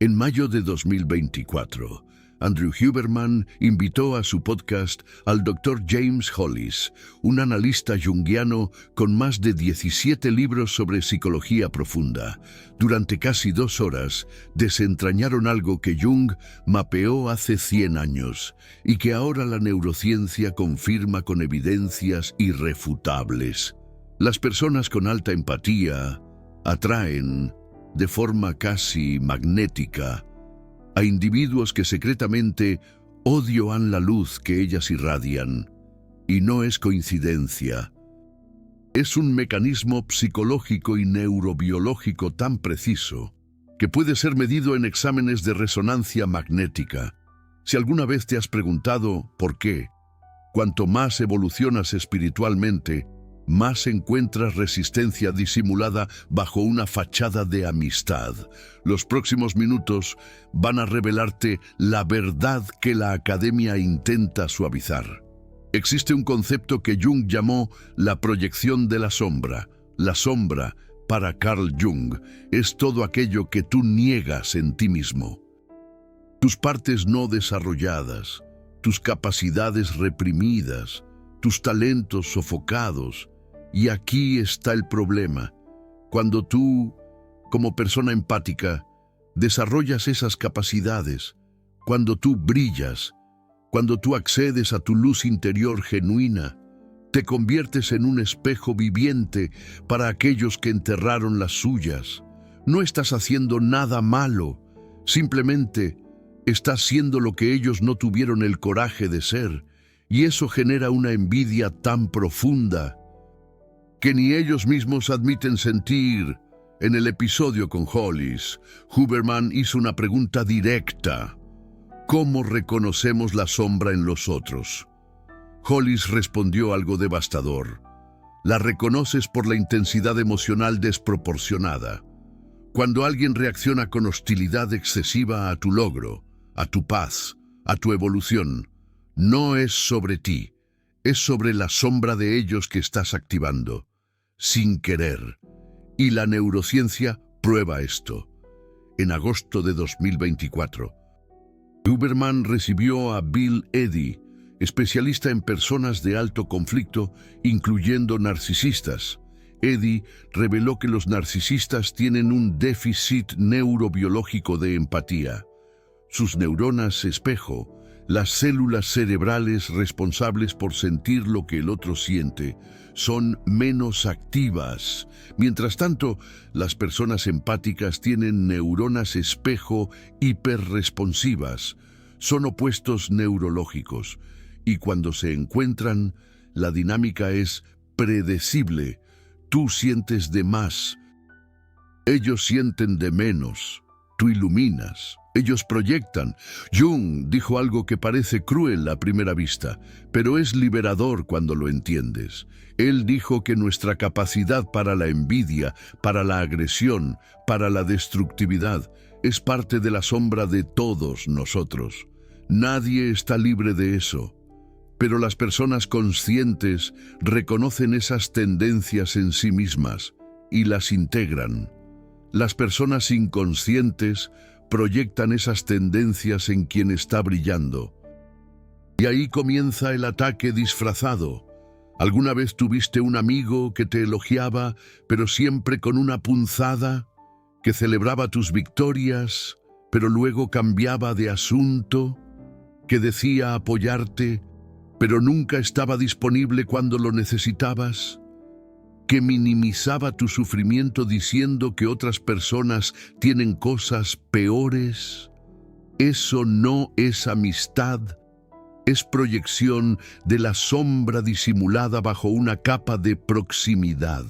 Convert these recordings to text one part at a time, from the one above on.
En mayo de 2024, Andrew Huberman invitó a su podcast al Dr. James Hollis, un analista junguiano con más de 17 libros sobre psicología profunda. Durante casi 2 horas desentrañaron algo que Jung mapeó hace 100 años y que ahora la neurociencia confirma con evidencias irrefutables. Las personas con alta empatía atraen, de forma casi magnética, a individuos que secretamente odian la luz que ellas irradian. Y no es coincidencia. Es un mecanismo psicológico y neurobiológico tan preciso que puede ser medido en exámenes de resonancia magnética. Si alguna vez te has preguntado por qué, cuanto más evolucionas espiritualmente, más encuentras resistencia disimulada bajo una fachada de amistad. Los próximos minutos van a revelarte la verdad que la academia intenta suavizar. Existe un concepto que Jung llamó la proyección de la sombra. La sombra, para Carl Jung, es todo aquello que tú niegas en ti mismo. Tus partes no desarrolladas, tus capacidades reprimidas, tus talentos sofocados. Y aquí está el problema. Cuando tú, como persona empática, desarrollas esas capacidades, cuando tú brillas, cuando tú accedes a tu luz interior genuina, te conviertes en un espejo viviente para aquellos que enterraron las suyas. No estás haciendo nada malo, simplemente estás siendo lo que ellos no tuvieron el coraje de ser, y eso genera una envidia tan profunda que ni ellos mismos admiten sentir. En el episodio con Hollis, Huberman hizo una pregunta directa: ¿cómo reconocemos la sombra en los otros? Hollis respondió algo devastador: la reconoces por la intensidad emocional desproporcionada. Cuando alguien reacciona con hostilidad excesiva a tu logro, a tu paz, a tu evolución, no es sobre ti, es sobre la sombra de ellos que estás activando, sin querer. Y la neurociencia prueba esto. En agosto de 2024, Huberman recibió a Bill Eddy, especialista en personas de alto conflicto, incluyendo narcisistas. Eddy reveló que los narcisistas tienen un déficit neurobiológico de empatía. Sus neuronas espejo, las células cerebrales responsables por sentir lo que el otro siente, son menos activas. Mientras tanto, las personas empáticas tienen neuronas espejo hiperresponsivas. Son opuestos neurológicos, y cuando se encuentran, la dinámica es predecible. Tú sientes de más, ellos sienten de menos. Tú iluminas, ellos proyectan. Jung dijo algo que parece cruel a primera vista, pero es liberador cuando lo entiendes. Él dijo que nuestra capacidad para la envidia, para la agresión, para la destructividad, es parte de la sombra de todos nosotros. Nadie está libre de eso. Pero las personas conscientes reconocen esas tendencias en sí mismas y las integran. Las personas inconscientes proyectan esas tendencias en quien está brillando. Y ahí comienza el ataque disfrazado. ¿Alguna vez tuviste un amigo que te elogiaba, pero siempre con una punzada, que celebraba tus victorias, pero luego cambiaba de asunto, que decía apoyarte, pero nunca estaba disponible cuando lo necesitabas, que minimizaba tu sufrimiento diciendo que otras personas tienen cosas peores? Eso no es amistad, es proyección de la sombra disimulada bajo una capa de proximidad.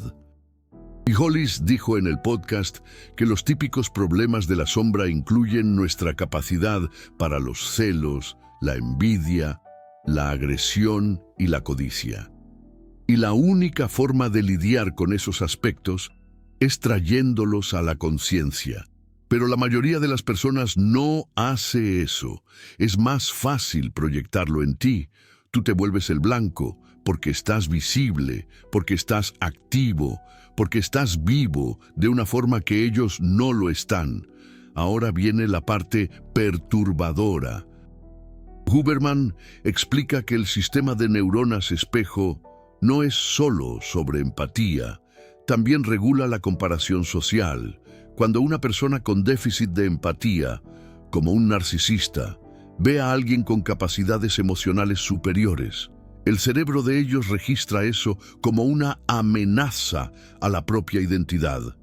Y Hollis dijo en el podcast que los típicos problemas de la sombra incluyen nuestra capacidad para los celos, la envidia, la agresión y la codicia. Y la única forma de lidiar con esos aspectos es trayéndolos a la conciencia. Pero la mayoría de las personas no hace eso. Es más fácil proyectarlo en ti. Tú te vuelves el blanco porque estás visible, porque estás activo, porque estás vivo de una forma que ellos no lo están. Ahora viene la parte perturbadora. Huberman explica que el sistema de neuronas espejo no es solo sobre empatía, también regula la comparación social. Cuando una persona con déficit de empatía, como un narcisista, ve a alguien con capacidades emocionales superiores, el cerebro de ellos registra eso como una amenaza a la propia identidad.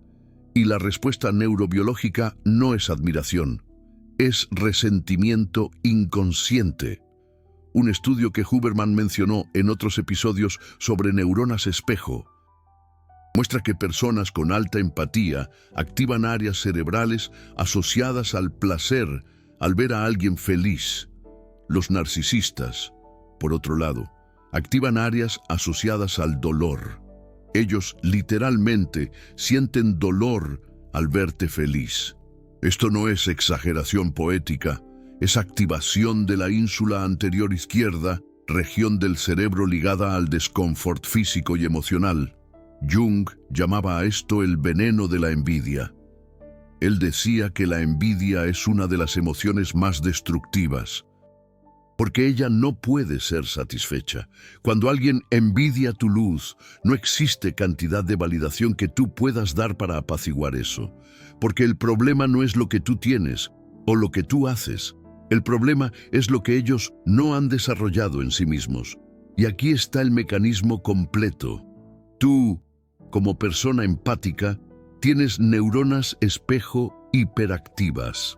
Y la respuesta neurobiológica no es admiración, es resentimiento inconsciente. Un estudio que Huberman mencionó en otros episodios sobre neuronas espejo muestra que personas con alta empatía activan áreas cerebrales asociadas al placer al ver a alguien feliz. Los narcisistas, por otro lado, activan áreas asociadas al dolor. Ellos literalmente sienten dolor al verte feliz. Esto no es exageración poética, es activación de la ínsula anterior izquierda, región del cerebro ligada al desconfort físico y emocional. Jung llamaba a esto el veneno de la envidia. Él decía que la envidia es una de las emociones más destructivas, porque ella no puede ser satisfecha. Cuando alguien envidia tu luz, no existe cantidad de validación que tú puedas dar para apaciguar eso, porque el problema no es lo que tú tienes o lo que tú haces. El problema es lo que ellos no han desarrollado en sí mismos. Y aquí está el mecanismo completo. Tú, como persona empática, tienes neuronas espejo hiperactivas.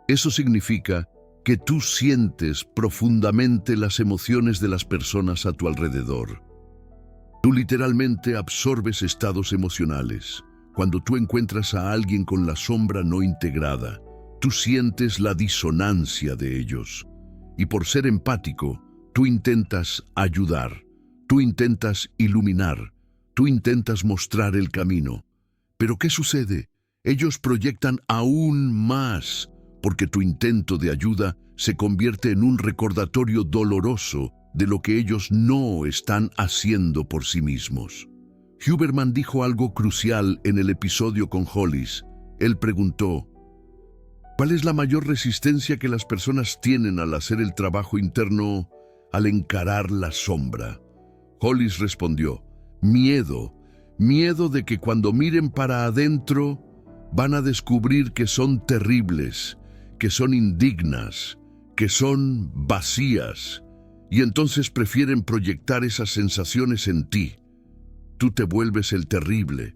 Eso significa que tú sientes profundamente las emociones de las personas a tu alrededor. Tú literalmente absorbes estados emocionales. Cuando tú encuentras a alguien con la sombra no integrada, tú sientes la disonancia de ellos. Y por ser empático, tú intentas ayudar, tú intentas iluminar, tú intentas mostrar el camino. Pero ¿qué sucede? Ellos proyectan aún más, porque tu intento de ayuda se convierte en un recordatorio doloroso de lo que ellos no están haciendo por sí mismos. Huberman dijo algo crucial en el episodio con Hollis. Él preguntó, ¿cuál es la mayor resistencia que las personas tienen al hacer el trabajo interno, al encarar la sombra? Hollis respondió, miedo. Miedo de que cuando miren para adentro van a descubrir que son terribles, que son indignas, que son vacías, y entonces prefieren proyectar esas sensaciones en ti. Tú te vuelves el terrible,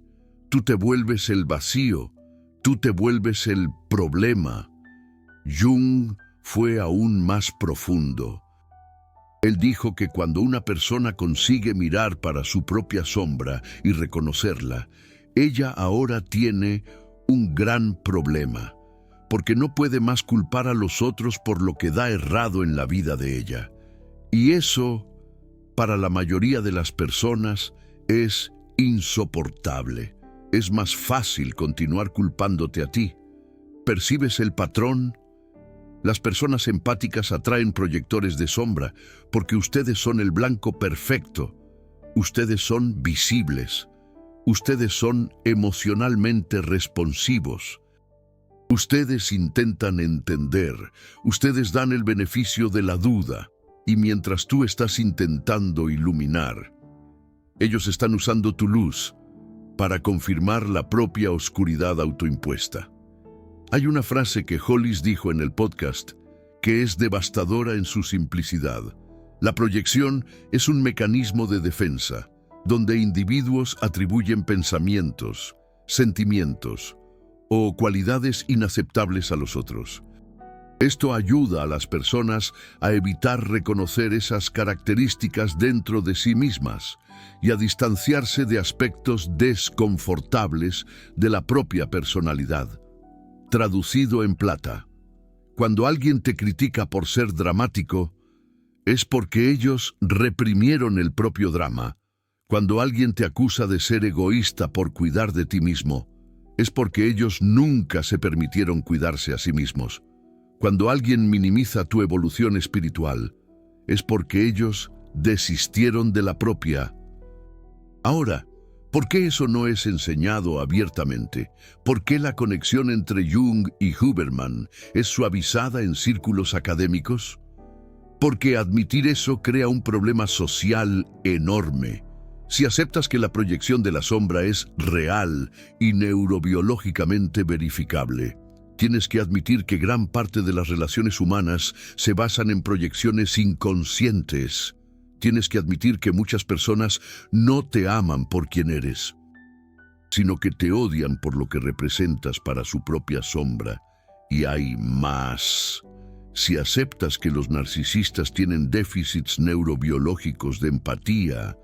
tú te vuelves el vacío, tú te vuelves el problema. Jung fue aún más profundo. Él dijo que cuando una persona consigue mirar para su propia sombra y reconocerla, ella ahora tiene un gran problema, porque no puede más culpar a los otros por lo que da errado en la vida de ella. Y eso, para la mayoría de las personas, es insoportable. Es más fácil continuar culpándote a ti. ¿Percibes el patrón? Las personas empáticas atraen proyectores de sombra porque ustedes son el blanco perfecto. Ustedes son visibles. Ustedes son emocionalmente responsivos. Ustedes intentan entender. Ustedes dan el beneficio de la duda. Y mientras tú estás intentando iluminar, ellos están usando tu luz para confirmar la propia oscuridad autoimpuesta. Hay una frase que Hollis dijo en el podcast que es devastadora en su simplicidad. La proyección es un mecanismo de defensa, donde individuos atribuyen pensamientos, sentimientos o cualidades inaceptables a los otros. Esto ayuda a las personas a evitar reconocer esas características dentro de sí mismas y a distanciarse de aspectos desconfortables de la propia personalidad. Traducido en plata, cuando alguien te critica por ser dramático, es porque ellos reprimieron el propio drama. Cuando alguien te acusa de ser egoísta por cuidar de ti mismo, es porque ellos nunca se permitieron cuidarse a sí mismos. Cuando alguien minimiza tu evolución espiritual, es porque ellos desistieron de la propia. Ahora, ¿Por qué eso no es enseñado abiertamente? ¿Por qué la conexión entre Jung y Huberman es suavizada en círculos académicos? Porque admitir eso crea un problema social enorme. Si aceptas que la proyección de la sombra es real y neurobiológicamente verificable, tienes que admitir que gran parte de las relaciones humanas se basan en proyecciones inconscientes. Tienes que admitir que muchas personas no te aman por quien eres, sino que te odian por lo que representas para su propia sombra. Y hay más. Si aceptas que los narcisistas tienen déficits neurobiológicos de empatía,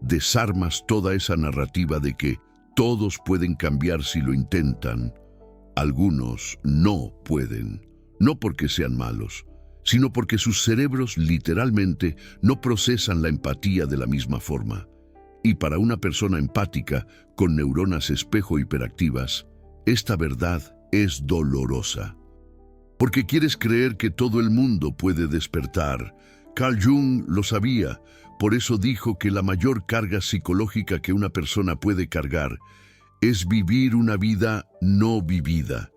desarmas toda esa narrativa de que todos pueden cambiar si lo intentan. Algunos no pueden, no porque sean malos, sino porque sus cerebros literalmente no procesan la empatía de la misma forma. Y para una persona empática, con neuronas espejo hiperactivas, esta verdad es dolorosa. Porque quieres creer que todo el mundo puede despertar. Carl Jung lo sabía, por eso dijo que la mayor carga psicológica que una persona puede cargar es vivir una vida no vivida.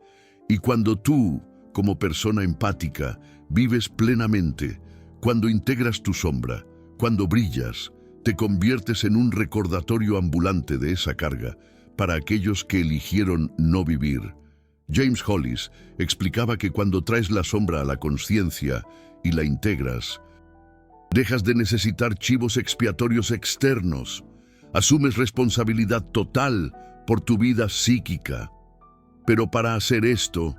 Y cuando tú, como persona empática, vives plenamente, cuando integras tu sombra, cuando brillas, te conviertes en un recordatorio ambulante de esa carga para aquellos que eligieron no vivir. James Hollis explicaba que cuando traes la sombra a la conciencia y la integras, dejas de necesitar chivos expiatorios externos, asumes responsabilidad total por tu vida psíquica. Pero para hacer esto,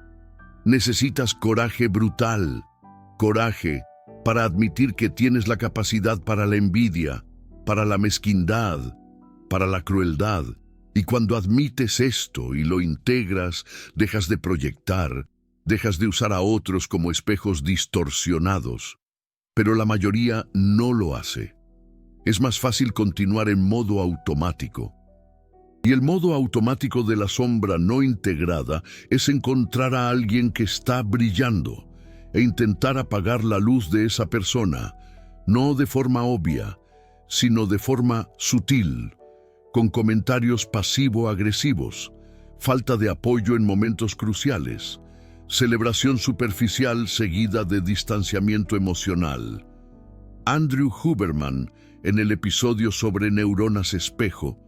necesitas coraje brutal, coraje para admitir que tienes la capacidad para la envidia, para la mezquindad, para la crueldad. Y cuando admites esto y lo integras, dejas de proyectar, dejas de usar a otros como espejos distorsionados. Pero la mayoría no lo hace. Es más fácil continuar en modo automático. Y el modo automático de la sombra no integrada es encontrar a alguien que está brillando e intentar apagar la luz de esa persona, no de forma obvia, sino de forma sutil, con comentarios pasivo-agresivos, falta de apoyo en momentos cruciales, celebración superficial seguida de distanciamiento emocional. Andrew Huberman, en el episodio sobre neuronas espejo,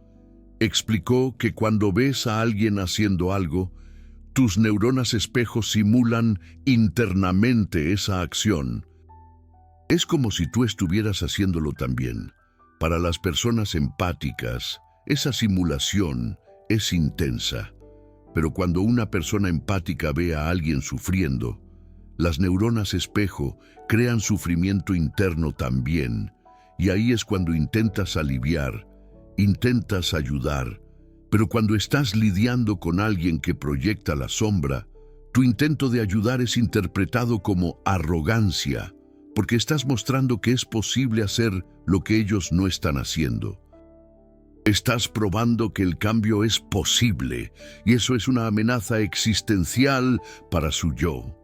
explicó que cuando ves a alguien haciendo algo, tus neuronas espejo simulan internamente esa acción. Es como si tú estuvieras haciéndolo también. Para las personas empáticas, esa simulación es intensa. Pero cuando una persona empática ve a alguien sufriendo, las neuronas espejo crean sufrimiento interno también, y ahí es cuando intentas aliviar, intentas ayudar, pero cuando estás lidiando con alguien que proyecta la sombra, tu intento de ayudar es interpretado como arrogancia, porque estás mostrando que es posible hacer lo que ellos no están haciendo. Estás probando que el cambio es posible, y eso es una amenaza existencial para su yo.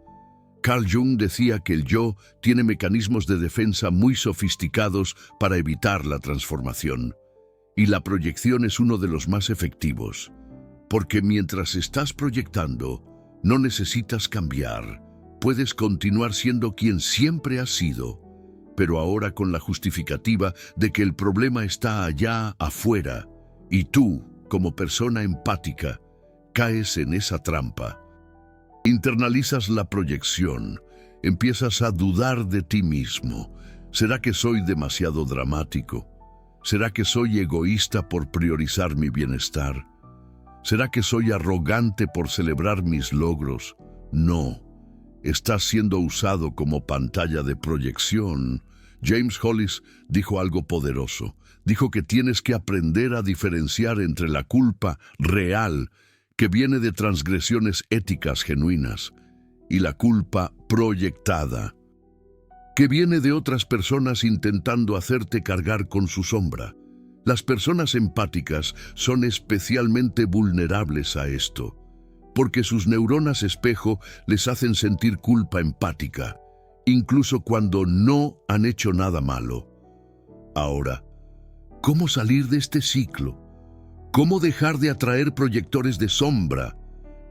Carl Jung decía que el yo tiene mecanismos de defensa muy sofisticados para evitar la transformación. Y la proyección es uno de los más efectivos, porque mientras estás proyectando, no necesitas cambiar. Puedes continuar siendo quien siempre has sido, pero ahora con la justificativa de que el problema está allá afuera, y tú, como persona empática, caes en esa trampa. Internalizas la proyección, empiezas a dudar de ti mismo. ¿Será que soy demasiado dramático? ¿Será que soy egoísta por priorizar mi bienestar? ¿Será que soy arrogante por celebrar mis logros? No, estás siendo usado como pantalla de proyección. James Hollis dijo algo poderoso. Dijo que tienes que aprender a diferenciar entre la culpa real, que viene de transgresiones éticas genuinas, y la culpa proyectada, que viene de otras personas intentando hacerte cargar con su sombra. Las personas empáticas son especialmente vulnerables a esto, porque sus neuronas espejo les hacen sentir culpa empática, incluso cuando no han hecho nada malo. Ahora, ¿cómo salir de este ciclo? ¿Cómo dejar de atraer proyectores de sombra?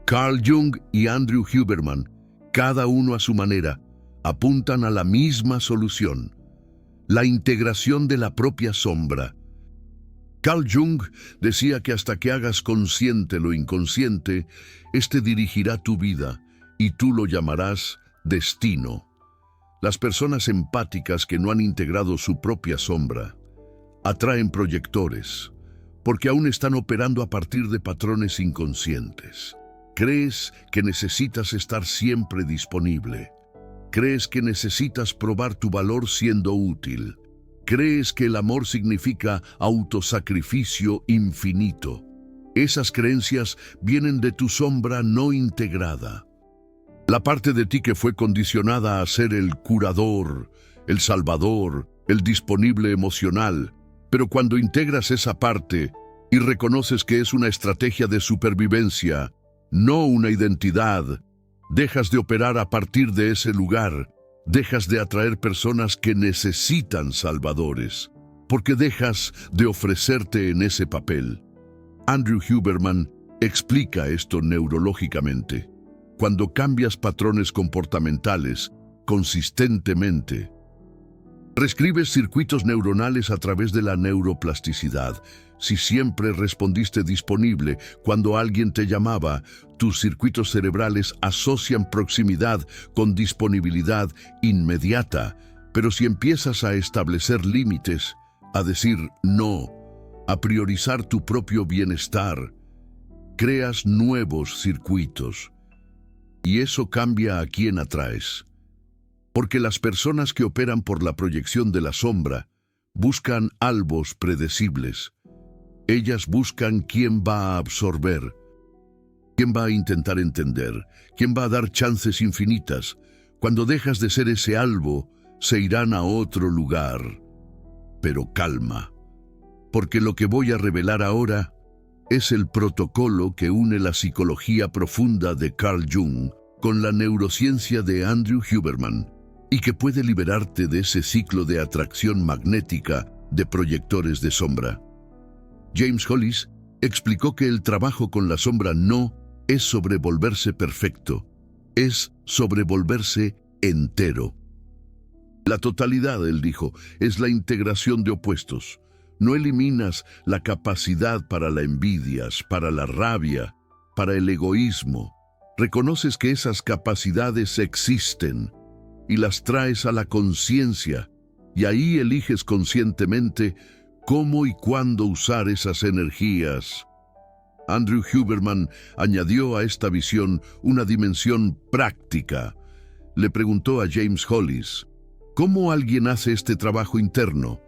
Carl Jung y Andrew Huberman, cada uno a su manera, apuntan a la misma solución: la integración de la propia sombra. Carl Jung decía que hasta que hagas consciente lo inconsciente, éste dirigirá tu vida y tú lo llamarás destino. Las personas empáticas que no han integrado su propia sombra atraen proyectores, porque aún están operando a partir de patrones inconscientes. Crees que necesitas estar siempre disponible. Crees que necesitas probar tu valor siendo útil. Crees que el amor significa autosacrificio infinito. Esas creencias vienen de tu sombra no integrada. La parte de ti que fue condicionada a ser el curador, el salvador, el disponible emocional. Pero cuando integras esa parte y reconoces que es una estrategia de supervivencia, no una identidad, dejas de operar a partir de ese lugar. Dejas de atraer personas que necesitan salvadores, porque dejas de ofrecerte en ese papel. Andrew Huberman explica esto neurológicamente. Cuando cambias patrones comportamentales consistentemente, reescribes circuitos neuronales a través de la neuroplasticidad. Si siempre respondiste disponible cuando alguien te llamaba, tus circuitos cerebrales asocian proximidad con disponibilidad inmediata. Pero si empiezas a establecer límites, a decir no, a priorizar tu propio bienestar, creas nuevos circuitos. Y eso cambia a quién atraes. Porque las personas que operan por la proyección de la sombra buscan albos predecibles. Ellas buscan quién va a absorber, quién va a intentar entender, quién va a dar chances infinitas. Cuando dejas de ser ese albo, se irán a otro lugar. Pero calma, porque lo que voy a revelar ahora es el protocolo que une la psicología profunda de Carl Jung con la neurociencia de Andrew Huberman y que puede liberarte de ese ciclo de atracción magnética de proyectores de sombra. James Hollis explicó que el trabajo con la sombra no es sobre volverse perfecto, es sobre volverse entero. La totalidad, él dijo, es la integración de opuestos. No eliminas la capacidad para la envidia, para la rabia, para el egoísmo. Reconoces que esas capacidades existen y las traes a la conciencia, y ahí eliges conscientemente cómo y cuándo usar esas energías. Andrew Huberman añadió a esta visión una dimensión práctica. Le preguntó a James Hollis, ¿cómo alguien hace este trabajo interno?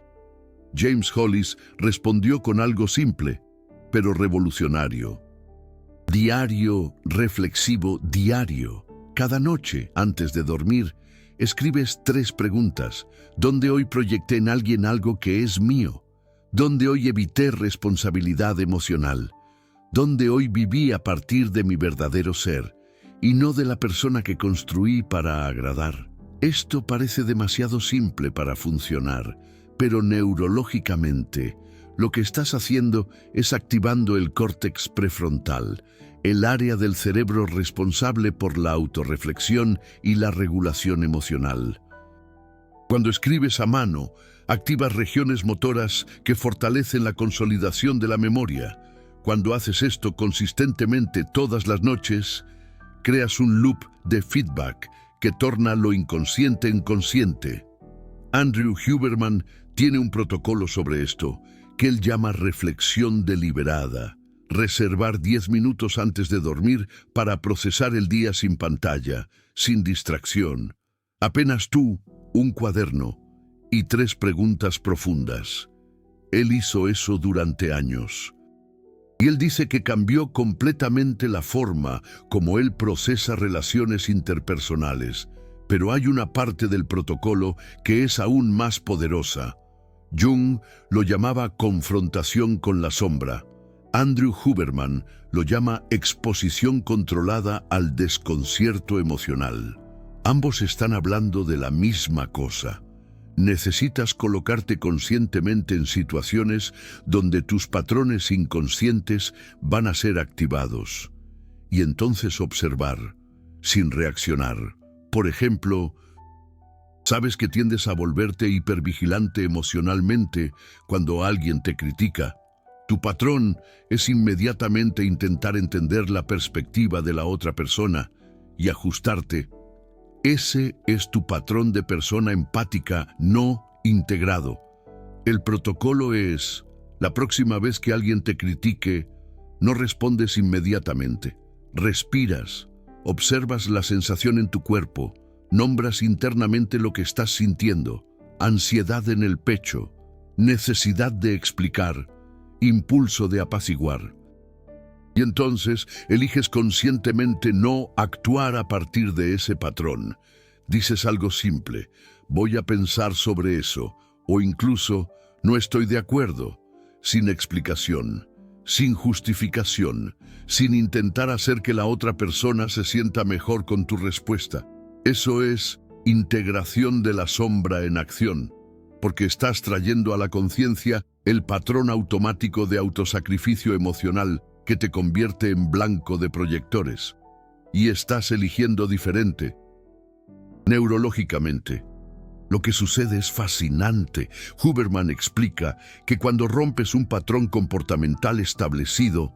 James Hollis respondió con algo simple, pero revolucionario. Diario, reflexivo, diario. Cada noche, antes de dormir, escribes 3 preguntas. ¿Dónde hoy proyecté en alguien algo que es mío? ¿Dónde hoy evité responsabilidad emocional? ¿Dónde hoy viví a partir de mi verdadero ser y no de la persona que construí para agradar? Esto parece demasiado simple para funcionar, pero neurológicamente, lo que estás haciendo es activando el córtex prefrontal, el área del cerebro responsable por la autorreflexión y la regulación emocional. Cuando escribes a mano, activas regiones motoras que fortalecen la consolidación de la memoria. Cuando haces esto consistentemente todas las noches, creas un loop de feedback que torna lo inconsciente en consciente. Andrew Huberman tiene un protocolo sobre esto, que él llama reflexión deliberada. Reservar 10 minutos antes de dormir para procesar el día sin pantalla, sin distracción. Apenas tú, un cuaderno y 3 preguntas profundas. Él hizo eso durante años. Y él dice que cambió completamente la forma como él procesa relaciones interpersonales. Pero hay una parte del protocolo que es aún más poderosa. Jung lo llamaba confrontación con la sombra. Andrew Huberman lo llama exposición controlada al desconcierto emocional. Ambos están hablando de la misma cosa. Necesitas colocarte conscientemente en situaciones donde tus patrones inconscientes van a ser activados y entonces observar, sin reaccionar. Por ejemplo, sabes que tiendes a volverte hipervigilante emocionalmente cuando alguien te critica. Tu patrón es inmediatamente intentar entender la perspectiva de la otra persona y ajustarte. Ese es tu patrón de persona empática no integrado. El protocolo es, la próxima vez que alguien te critique, no respondes inmediatamente. Respiras, observas la sensación en tu cuerpo, nombras internamente lo que estás sintiendo, ansiedad en el pecho, necesidad de explicar, impulso de apaciguar. Y entonces eliges conscientemente no actuar a partir de ese patrón. Dices algo simple, voy a pensar sobre eso, o incluso, no estoy de acuerdo, sin explicación, sin justificación, sin intentar hacer que la otra persona se sienta mejor con tu respuesta. Eso es integración de la sombra en acción, porque estás trayendo a la conciencia el patrón automático de autosacrificio emocional que te convierte en blanco de proyectores. Y estás eligiendo diferente. Neurológicamente, lo que sucede es fascinante. Huberman explica que cuando rompes un patrón comportamental establecido,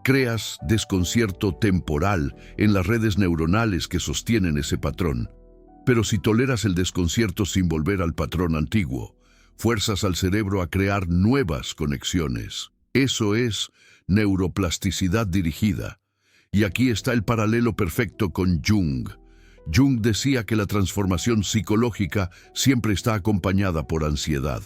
creas desconcierto temporal en las redes neuronales que sostienen ese patrón. Pero si toleras el desconcierto sin volver al patrón antiguo, fuerzas al cerebro a crear nuevas conexiones. Eso es neuroplasticidad dirigida. Y aquí está el paralelo perfecto con Jung. Jung decía que la transformación psicológica siempre está acompañada por ansiedad.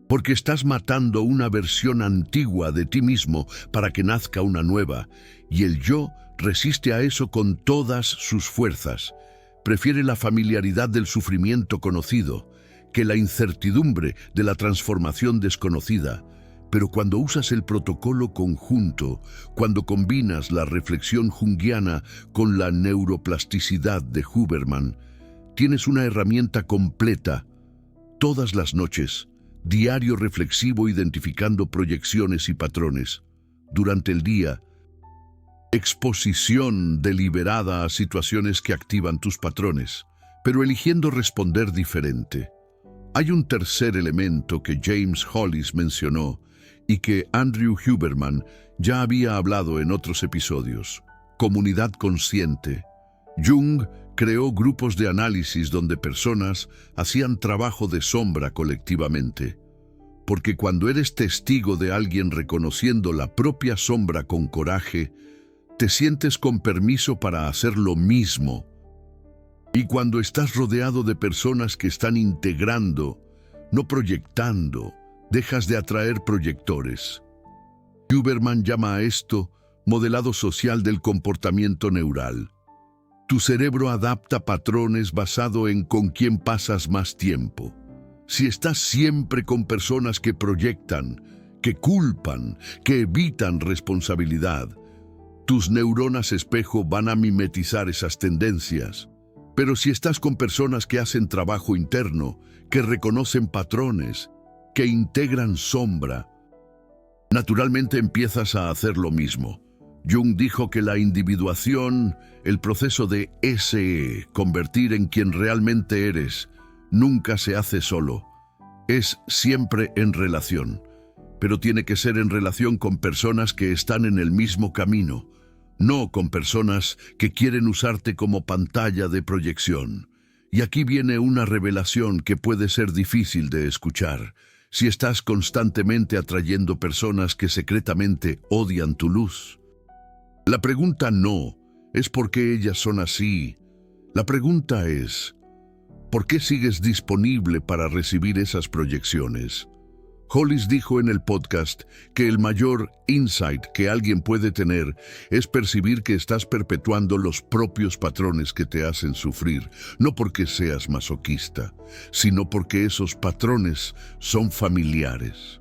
Porque estás matando una versión antigua de ti mismo para que nazca una nueva, y el yo resiste a eso con todas sus fuerzas. Prefiere la familiaridad del sufrimiento conocido que la incertidumbre de la transformación desconocida. Pero cuando usas el protocolo conjunto, cuando combinas la reflexión junguiana con la neuroplasticidad de Huberman, tienes una herramienta completa. Todas las noches, diario reflexivo identificando proyecciones y patrones. Durante el día, exposición deliberada a situaciones que activan tus patrones, pero eligiendo responder diferente. Hay un tercer elemento que James Hollis mencionó y que Andrew Huberman ya había hablado en otros episodios: comunidad consciente. Jung creó grupos de análisis donde personas hacían trabajo de sombra colectivamente. Porque cuando eres testigo de alguien reconociendo la propia sombra con coraje, te sientes con permiso para hacer lo mismo. Y cuando estás rodeado de personas que están integrando, no proyectando, dejas de atraer proyectores. Huberman llama a esto modelado social del comportamiento neural. Tu cerebro adapta patrones basado en con quién pasas más tiempo. Si estás siempre con personas que proyectan, que culpan, que evitan responsabilidad, tus neuronas espejo van a mimetizar esas tendencias. Pero si estás con personas que hacen trabajo interno, que reconocen patrones, que integran sombra, naturalmente empiezas a hacer lo mismo. Jung dijo que la individuación, el proceso de ese convertir en quien realmente eres, nunca se hace solo. Es siempre en relación, pero tiene que ser en relación con personas que están en el mismo camino, no con personas que quieren usarte como pantalla de proyección. Y aquí viene una revelación que puede ser difícil de escuchar. Si estás constantemente atrayendo personas que secretamente odian tu luz. La pregunta no es por qué ellas son así. La pregunta es, ¿por qué sigues disponible para recibir esas proyecciones? Hollis dijo en el podcast que el mayor insight que alguien puede tener es percibir que estás perpetuando los propios patrones que te hacen sufrir, no porque seas masoquista, sino porque esos patrones son familiares.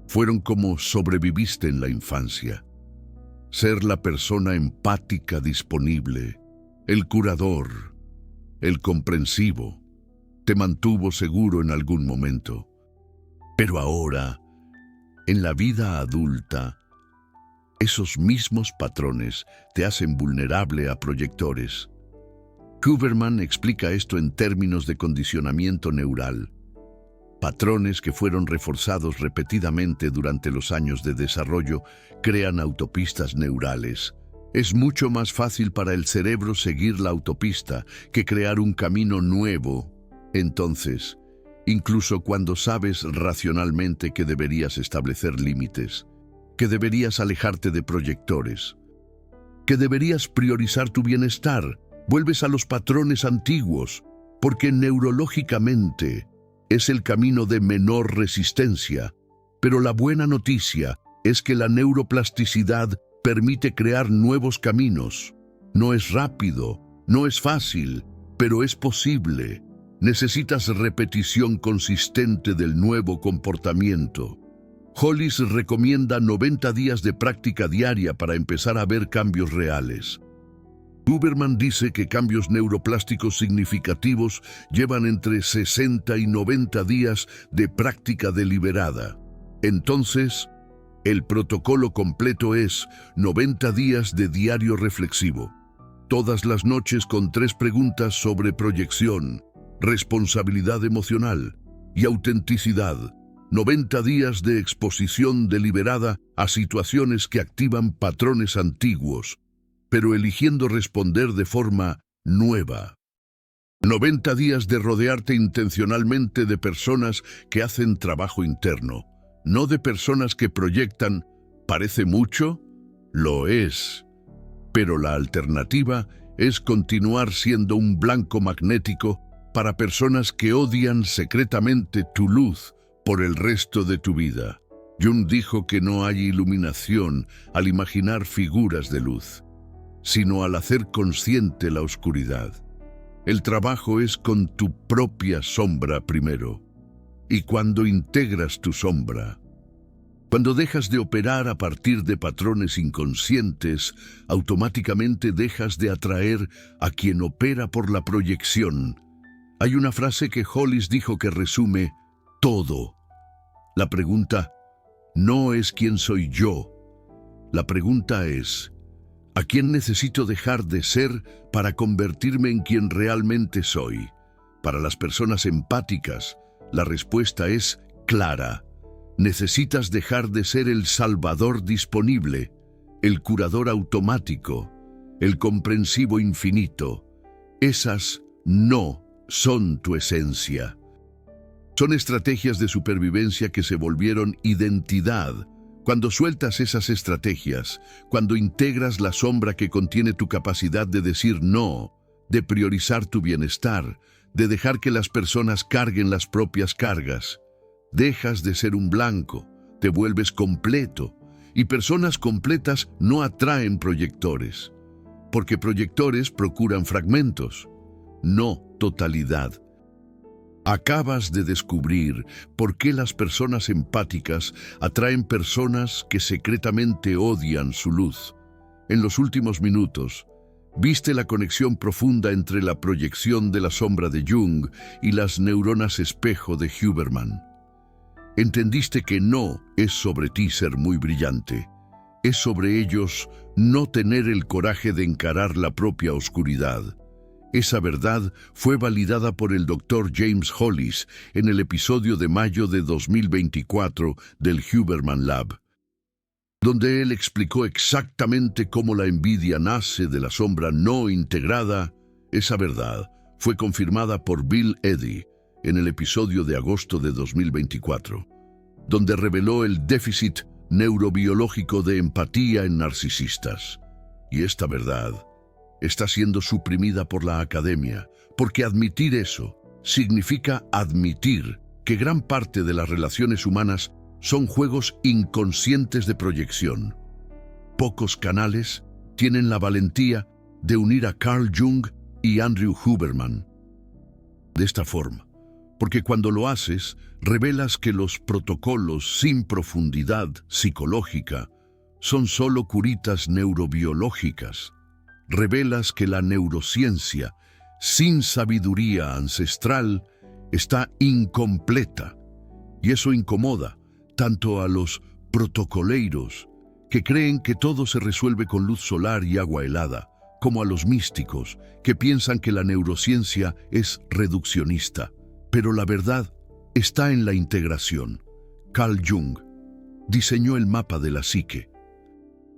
Fueron como sobreviviste en la infancia. Ser la persona empática disponible, el curador, el comprensivo, te mantuvo seguro en algún momento. Pero ahora, en la vida adulta, esos mismos patrones te hacen vulnerable a proyectores. Huberman explica esto en términos de condicionamiento neural. Patrones que fueron reforzados repetidamente durante los años de desarrollo crean autopistas neurales. Es mucho más fácil para el cerebro seguir la autopista que crear un camino nuevo. Entonces, incluso cuando sabes racionalmente que deberías establecer límites, que deberías alejarte de proyectores, que deberías priorizar tu bienestar, vuelves a los patrones antiguos, porque neurológicamente es el camino de menor resistencia. Pero la buena noticia es que la neuroplasticidad permite crear nuevos caminos. No es rápido, no es fácil, pero es posible. Necesitas repetición consistente del nuevo comportamiento. Hollis recomienda 90 días de práctica diaria para empezar a ver cambios reales. Huberman dice que cambios neuroplásticos significativos llevan entre 60 y 90 días de práctica deliberada. Entonces, el protocolo completo es 90 días de diario reflexivo. Todas las noches con 3 preguntas sobre proyección, responsabilidad emocional y autenticidad. 90 días de exposición deliberada a situaciones que activan patrones antiguos, pero eligiendo responder de forma nueva. 90 días de rodearte intencionalmente de personas que hacen trabajo interno, no de personas que proyectan. ¿Parece mucho? Lo es. Pero la alternativa es continuar siendo un blanco magnético para personas que odian secretamente tu luz por el resto de tu vida. Jung dijo que no hay iluminación al imaginar figuras de luz, sino al hacer consciente la oscuridad. El trabajo es con tu propia sombra primero. Y cuando integras tu sombra, cuando dejas de operar a partir de patrones inconscientes, automáticamente dejas de atraer a quien opera por la proyección. Hay una frase que Hollis dijo que resume todo. La pregunta no es quién soy yo. La pregunta es, ¿a quién necesito dejar de ser para convertirme en quien realmente soy? Para las personas empáticas, la respuesta es clara. Necesitas dejar de ser el salvador disponible, el curador automático, el comprensivo infinito. Esas no son tu esencia. Son estrategias de supervivencia que se volvieron identidad. Cuando sueltas esas estrategias, cuando integras la sombra que contiene tu capacidad de decir no, de priorizar tu bienestar, de dejar que las personas carguen las propias cargas, dejas de ser un blanco, te vuelves completo, y personas completas no atraen proyectores, porque proyectores procuran fragmentos, no totalidad. Acabas de descubrir por qué las personas empáticas atraen personas que secretamente odian su luz. En los últimos minutos, viste la conexión profunda entre la proyección de la sombra de Jung y las neuronas espejo de Huberman. Entendiste que no es sobre ti ser muy brillante, es sobre ellos no tener el coraje de encarar la propia oscuridad. Esa verdad fue validada por el Dr. James Hollis en el episodio de mayo de 2024 del Huberman Lab, donde él explicó exactamente cómo la envidia nace de la sombra no integrada. Esa verdad fue confirmada por Bill Eddy en el episodio de agosto de 2024, donde reveló el déficit neurobiológico de empatía en narcisistas. Y esta verdad está siendo suprimida por la academia, porque admitir eso significa admitir que gran parte de las relaciones humanas son juegos inconscientes de proyección. Pocos canales tienen la valentía de unir a Carl Jung y Andrew Huberman de esta forma, porque cuando lo haces, revelas que los protocolos sin profundidad psicológica son solo curitas neurobiológicas. Revelas que la neurociencia, sin sabiduría ancestral, está incompleta. Y eso incomoda tanto a los protocoleiros, que creen que todo se resuelve con luz solar y agua helada, como a los místicos, que piensan que la neurociencia es reduccionista. Pero la verdad está en la integración. Carl Jung diseñó el mapa de la psique.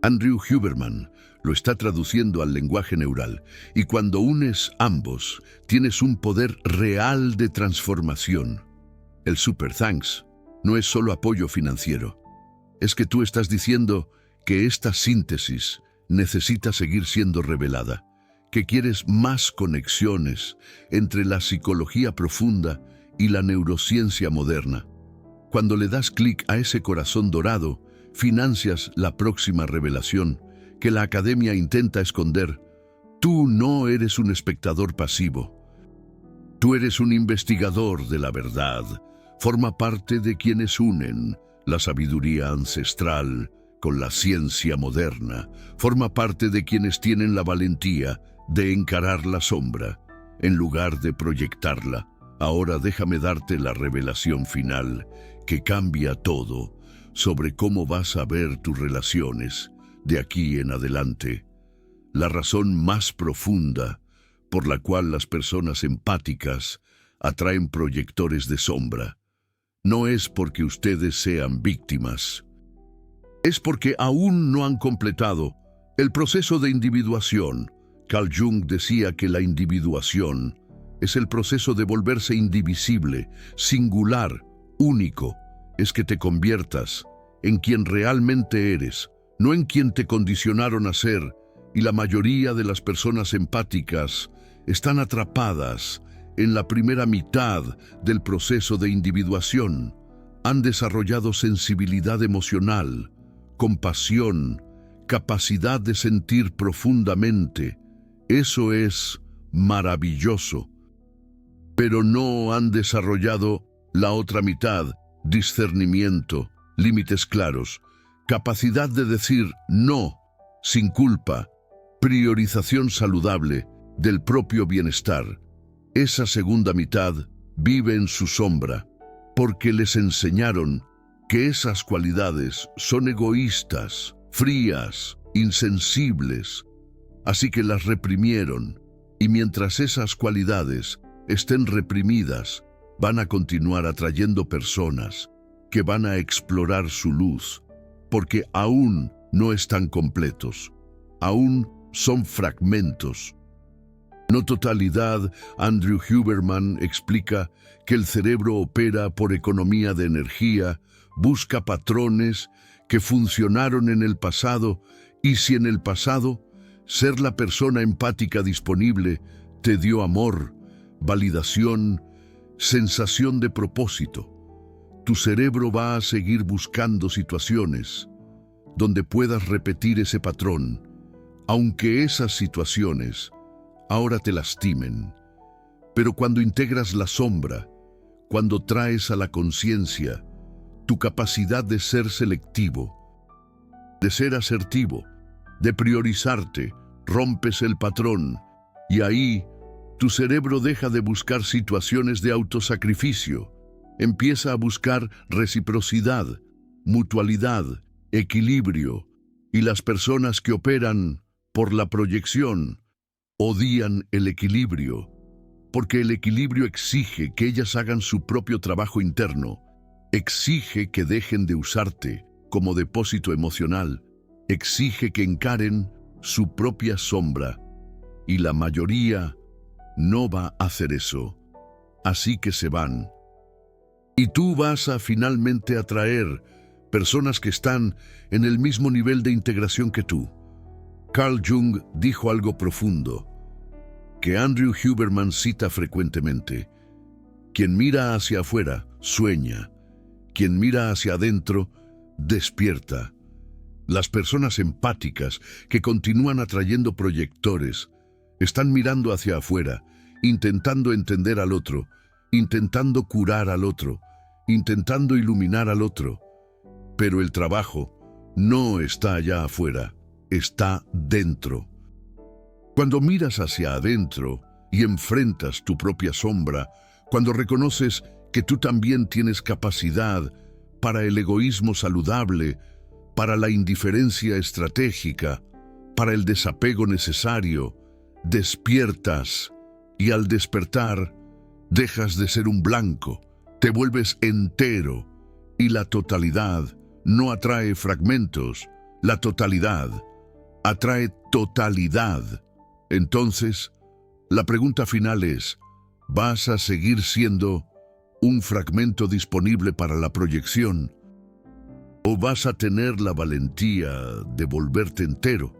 Andrew Huberman lo está traduciendo al lenguaje neural, y cuando unes ambos, tienes un poder real de transformación. El Super Thanks no es solo apoyo financiero. Es que tú estás diciendo que esta síntesis necesita seguir siendo revelada, que quieres más conexiones entre la psicología profunda y la neurociencia moderna. Cuando le das clic a ese corazón dorado, financias la próxima revelación que la academia intenta esconder. Tú no eres un espectador pasivo. Tú eres un investigador de la verdad. Forma parte de quienes unen la sabiduría ancestral con la ciencia moderna. Forma parte de quienes tienen la valentía de encarar la sombra en lugar de proyectarla. Ahora déjame darte la revelación final que cambia todo sobre cómo vas a ver tus relaciones de aquí en adelante. La razón más profunda por la cual las personas empáticas atraen proyectores de sombra no es porque ustedes sean víctimas. Es porque aún no han completado el proceso de individuación. Carl Jung decía que la individuación es el proceso de volverse indivisible, singular, único. Es que te conviertas en quien realmente eres, no en quien te condicionaron a ser, y la mayoría de las personas empáticas están atrapadas en la primera mitad del proceso de individuación. Han desarrollado sensibilidad emocional, compasión, capacidad de sentir profundamente. Eso es maravilloso. Pero no han desarrollado la otra mitad, discernimiento, límites claros, capacidad de decir no, sin culpa, priorización saludable del propio bienestar. Esa segunda mitad vive en su sombra, porque les enseñaron que esas cualidades son egoístas, frías, insensibles, así que las reprimieron, y mientras esas cualidades estén reprimidas, van a continuar atrayendo personas que van a explorar su luz, porque aún no están completos, aún son fragmentos. No totalidad. Andrew Huberman explica que el cerebro opera por economía de energía, busca patrones que funcionaron en el pasado, y si en el pasado ser la persona empática disponible te dio amor, validación, sensación de propósito, tu cerebro va a seguir buscando situaciones donde puedas repetir ese patrón, aunque esas situaciones ahora te lastimen. Pero cuando integras la sombra, cuando traes a la conciencia tu capacidad de ser selectivo, de ser asertivo, de priorizarte, rompes el patrón, y ahí tu cerebro deja de buscar situaciones de autosacrificio, empieza a buscar reciprocidad, mutualidad, equilibrio, y las personas que operan por la proyección odian el equilibrio, porque el equilibrio exige que ellas hagan su propio trabajo interno, exige que dejen de usarte como depósito emocional, exige que encaren su propia sombra, y la mayoría no va a hacer eso, así que se van. Y tú vas a finalmente atraer personas que están en el mismo nivel de integración que tú. Carl Jung dijo algo profundo, que Andrew Huberman cita frecuentemente: quien mira hacia afuera, sueña. Quien mira hacia adentro, despierta. Las personas empáticas que continúan atrayendo proyectores están mirando hacia afuera, intentando entender al otro, intentando curar al otro, intentando iluminar al otro. Pero el trabajo no está allá afuera, está dentro. Cuando miras hacia adentro y enfrentas tu propia sombra, Cuando reconoces que tú también tienes capacidad para el egoísmo saludable, para la indiferencia estratégica, para el desapego necesario, despiertas y al despertar dejas de ser un blanco, te vuelves entero y la totalidad no atrae fragmentos, la totalidad atrae totalidad. Entonces, la pregunta final es, ¿vas a seguir siendo un fragmento disponible para la proyección? ¿O vas a tener la valentía de volverte entero?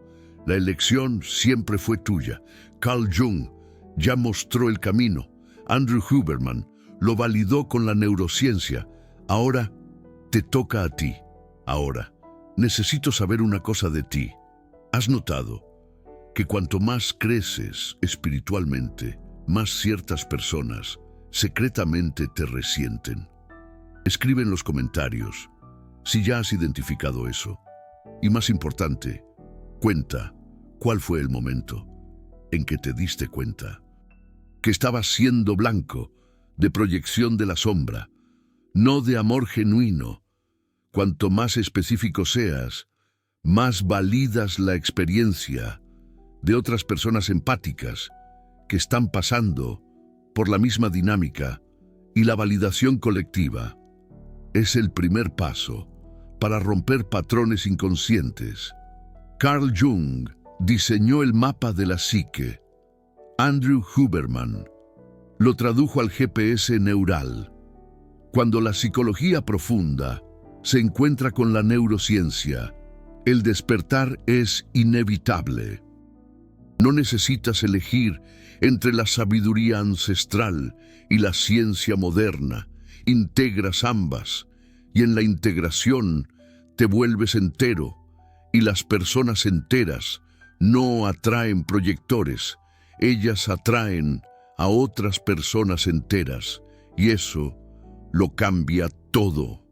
La elección siempre fue tuya. Carl Jung ya mostró el camino. Andrew Huberman lo validó con la neurociencia. Ahora te toca a ti. Ahora, necesito saber una cosa de ti. ¿Has notado que cuanto más creces espiritualmente, más ciertas personas secretamente te resienten? Escribe en los comentarios si ya has identificado eso. Y más importante, cuenta cuál fue el momento en que te diste cuenta que estabas siendo blanco de proyección de la sombra, no de amor genuino. Cuanto más específico seas, más validas la experiencia de otras personas empáticas que están pasando por la misma dinámica, y la validación colectiva es el primer paso para romper patrones inconscientes. Carl Jung diseñó el mapa de la psique. Andrew Huberman lo tradujo al GPS neural. Cuando la psicología profunda se encuentra con la neurociencia, el despertar es inevitable. No necesitas elegir entre la sabiduría ancestral y la ciencia moderna. Integras ambas y en la integración te vuelves entero, y las personas enteras no atraen proyectores, ellas atraen a otras personas enteras, y eso lo cambia todo.